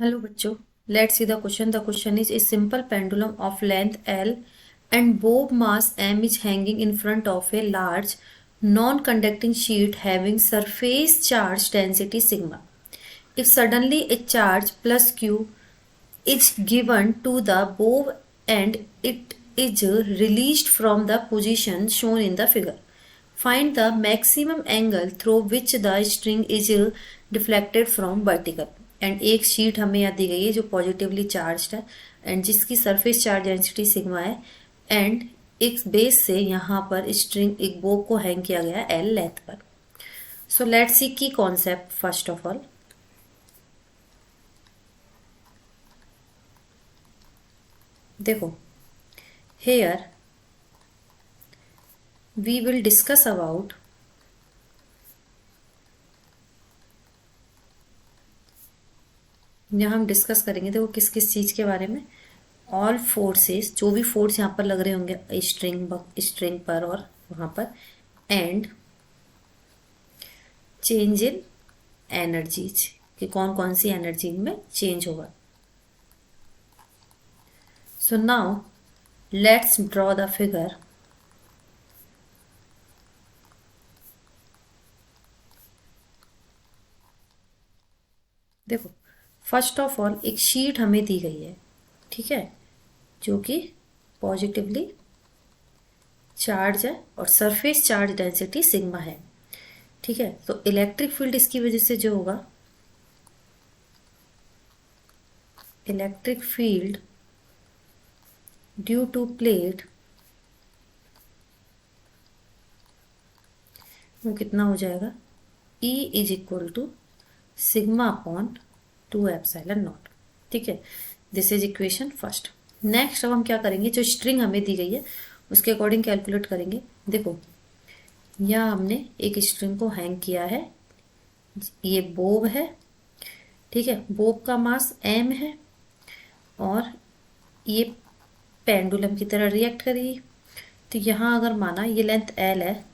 Hello बच्चों, let's see the question. The question is a simple pendulum of length L and bob mass M is hanging in front of a large non-conducting sheet having surface charge density sigma. If suddenly a charge plus Q is given to the bob and it is released from the position shown in the figure. Find the maximum angle through which the string is deflected from vertical. And एक sheet हमें यहाँ दी गई है जो positively charged है and जिसकी surface charge density sigma है and एक बेस से यहाँ पर स्ट्रिंग एक बोब को हैंग किया गया है एल लेंथ पर. सो लेट्स सी की कॉन्सेप्ट. फर्स्ट ऑफ ऑल देखो, here we will discuss about यहाँ हम डिस्कस करेंगे. देखो किस किस चीज के बारे में. ऑल फोर्सेस, जो भी फोर्स यहाँ पर लग रहे होंगे स्ट्रिंग पर और वहां पर, एंड चेंज इन एनर्जीज कि कौन कौन सी एनर्जी में चेंज होगा. So now let's draw the figure. देखो फर्स्ट ऑफ ऑल एक शीट हमें दी गई है, ठीक है, जो कि पॉजिटिवली चार्ज है और सरफेस चार्ज डेंसिटी सिग्मा है. ठीक है, तो इलेक्ट्रिक फील्ड इसकी वजह से जो होगा, electric field due to plate वो कितना हो जाएगा, E is equal to sigma upon 2 epsilon naught. ठीक है, this is equation first. Next अब हम क्या करेंगे, जो स्ट्रिंग हमें दी गई है उसके अकॉर्डिंग कैलकुलेट करेंगे. देखो यहाँ हमने एक स्ट्रिंग को हैंग किया है, ये बोब है, ठीक है, बोब का मास m है और ये पेंडुलम की तरह रिएक्ट करेगी. तो यहाँ अगर माना ये लेंथ l है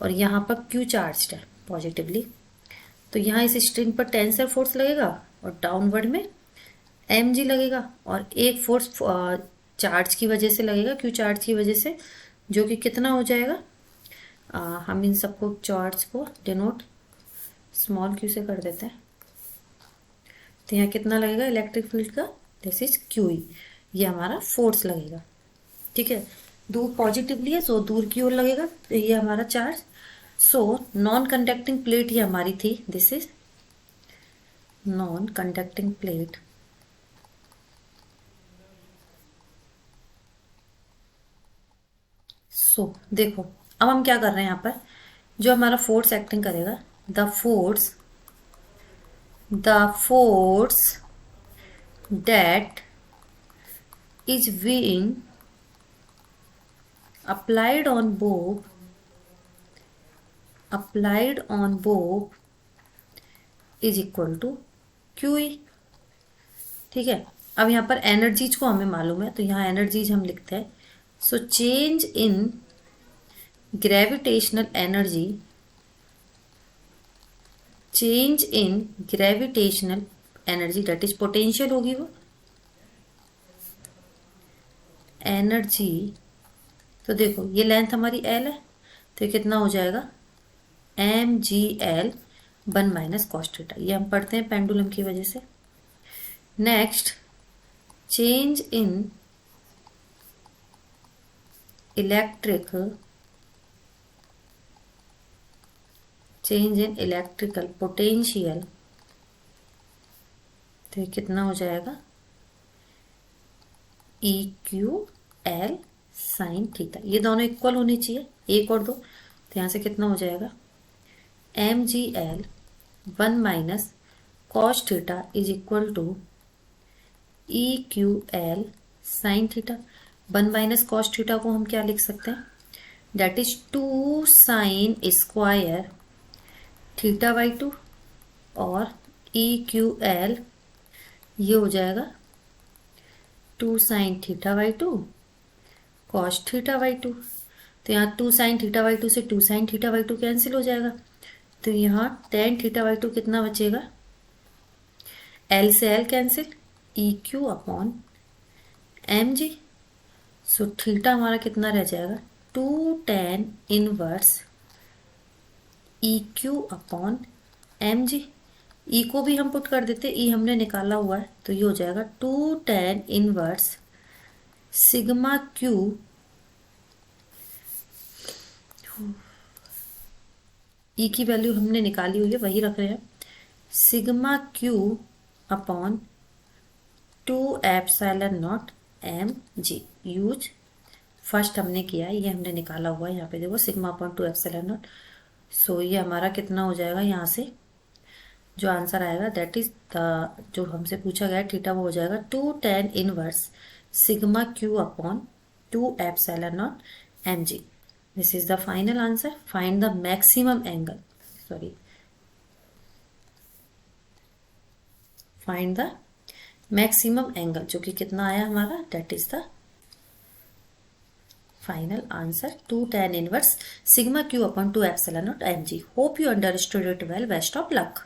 और यहाँ पर q चार्ज है पॉजिटिवली, तो यहाँ इस स्ट्रिंग पर टेंसर फोर्स लगेगा और डाउनवर्ड में mg लगेगा और एक फोर्स चार्ज की वजह से लगेगा, q चार्ज की वजह से, जो कि कितना हो जाएगा. हम इन सबको चार्ज को डिनोट स्मॉल q से कर देते हैं. तो यहाँ कितना लगेगा इलेक्ट्रिक फील्ड का, दिस इज QE, ये हमारा फोर्स लगेगा. ठीक है, दूर पॉजिटिवली है सो दूर की ओर लगेगा, तो ये हमारा charge. So non conducting plate ये हमारी थी, this is non conducting plate. So देखो अब हम क्या कर रहे हैं यहाँ पर, जो हमारा फोर्स एक्टिंग करेगा, the force that is being applied on bob is equal to QE. ठीक है, अब यहाँ पर एनर्जीज को हमें मालूम है तो यहाँ एनर्जीज हम लिखते हैं. So change in gravitational energy date is potential होगी वो एनर्जी. तो देखो ये लेंथ हमारी L है, तो ये कितना हो जाएगा mgl 1 माइनस कॉस थीटा. ये हम पढ़ते हैं पेंडुलम की वजह से. Next change in electrical potential, तो ये कितना हो जाएगा EQL साइन थीटा. ये दोनों इक्वल होनी चाहिए, एक और दो, तो यहाँ से कितना हो जाएगा mgl 1 minus cos theta is equal to EQL sine theta. 1 minus cos theta को हम क्या लिख सकते हैं, that is 2 sine square theta by 2 और EQL ये हो जाएगा 2 sine theta by 2 cos theta by 2. तो यहाँ 2 साइन थीटा बाई 2 से 2 साइन थीटा बाई 2 कैंसिल हो जाएगा, तो यहाँ टेन थीटा बाई 2 कितना बचेगा, एल से L cancel, E Q upon M G. So theta हमारा कितना रह जाएगा, 2 tan inverse E Q upon M G. E को भी हम पुट कर देते, ई हमने निकाला हुआ है, तो ये हो जाएगा 2 tan इनवर्स सिग्मा क्यू, ई की वैल्यू हमने निकाली हुई है वही रख रहे हैं, sigma q upon 2 epsilon naught m g. Use first हमने किया है, ये हमने निकाला हुआ है, यहाँ पे देखो सिग्मा अपॉन 2 एप्सिलॉन नॉट। सो ये हमारा कितना हो जाएगा, यहाँ से जो आंसर आएगा दैट इज द, जो हमसे पूछा गया थीटा, वो हो जाएगा 2 tan inverse sigma q upon 2 epsilon naught m g. This is the final answer. Find the maximum angle, sorry, find the maximum angle, जो कि कितना आया हमारा, that is the final answer 2 tan inverse sigma q upon 2 epsilon naught m g. Hope you understood it well. Best of luck.